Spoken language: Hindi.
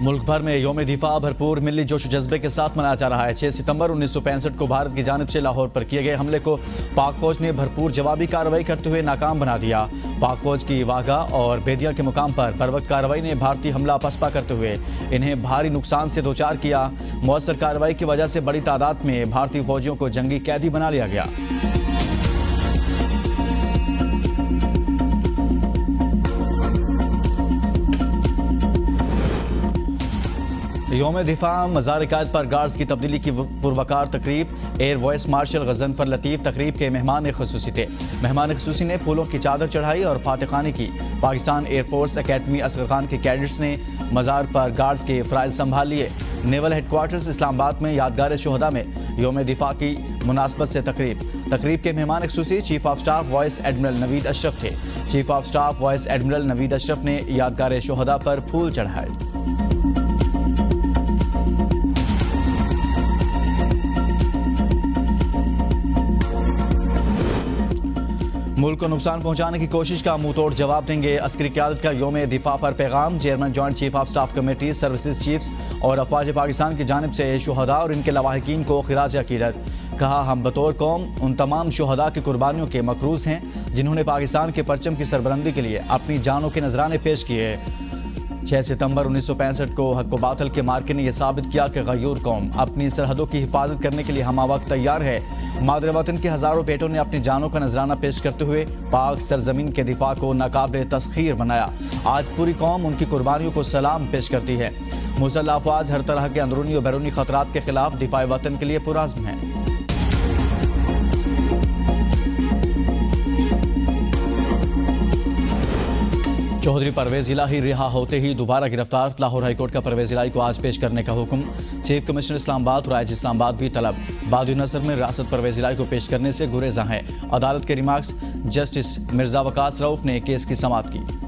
मुल्क भर में यौम दिफा भरपूर मिली जोश जज्बे के साथ मनाया जा रहा है। 6 सितंबर 1965 को भारत की जानिब से लाहौर पर किए गए हमले को पाक फौज ने भरपूर जवाबी कार्रवाई करते हुए नाकाम बना दिया। पाक फौज की वाघा और बेदिया के मुकाम पर बरवक्त कार्रवाई ने भारतीय हमला पसपा करते हुए इन्हें भारी नुकसान से दो चार किया। मौसर कार्रवाई की वजह से बड़ी तादाद में भारतीय फौजियों को जंगी कैदी बना लिया गया। यौम दिफा मज़ार-ए-कायद पर गार्ड्स की तब्दीली की पुरवकार तकरीब। एयर वाइस मार्शल गजनफर लतीफ़ तकरीब के मेहमान ख़ुसूसी थे। मेहमान ख़ुसूसी ने फूलों की चादर चढ़ाई और फातिखानी की। पाकिस्तान एयरफोर्स अकेडमी असगर खान के कैडेट्स ने मज़ार पर गार्ड्स के फ़राइज़ संभाल लिए। नेवल हेडक्वार्टर्स इस्लामाबाद में यादगार शोहदा में यौम दिफा की मुनासबत से तकरीब के मेहमान ख़ुसूसी chief of staff vice admiral Naveed Ashraf थे। Chief of staff vice admiral Naveed Ashraf ने यादगार शोहदा पर फूल चढ़ाए। मुल्क को नुकसान पहुंचाने की कोशिश का मुंह तोड़ जवाब देंगे। अस्करी क़यादत का यौम दिफा पर पैगाम। Chairman joint chief of staff committee services chiefs और अफवाज पाकिस्तान की जानिब से शुहदा और इनके लवाहिकीन को खिराज अकीदत। कहा, हम बतौर कौम उन तमाम शुहदा की कुर्बानियों के मकरूज हैं जिन्होंने पाकिस्तान के परचम की सरबलंदी के लिए अपनी जानों के नजराने पेश किए। 6 सितंबर 1965 को हक व बातिल के मार्के ने यह साबित किया कि गयूर कौम अपनी सरहदों की हिफाजत करने के लिए हमा वक्त तैयार है। मादर वतन के हज़ारों बेटों ने अपनी जानों का नजराना पेश करते हुए पाक सरजमीन के दिफा को नाकाबिल तस्खीर बनाया। आज पूरी कौम उनकी कुर्बानियों को सलाम पेश करती है। मुसल्लह अफवाज हर तरह के अंदरूनी और बैरूनी खतरात के खिलाफ दिफा वतन के लिए पुरअज़्म है। चौधरी परवेज इलाही रिहा होते ही दोबारा गिरफ्तार। लाहौर हाईकोर्ट का परवेज इलाही को आज पेश करने का हुक्म। चीफ कमिश्नर इस्लामाबाद और आईजी इस्लामाबाद भी तलब। बादी नजर में रियासत परवेज इलाही को पेश करने से गुरेज़ां है। अदालत के रिमार्क्स। जस्टिस मिर्जा वकास रऊफ ने केस की समाअत की।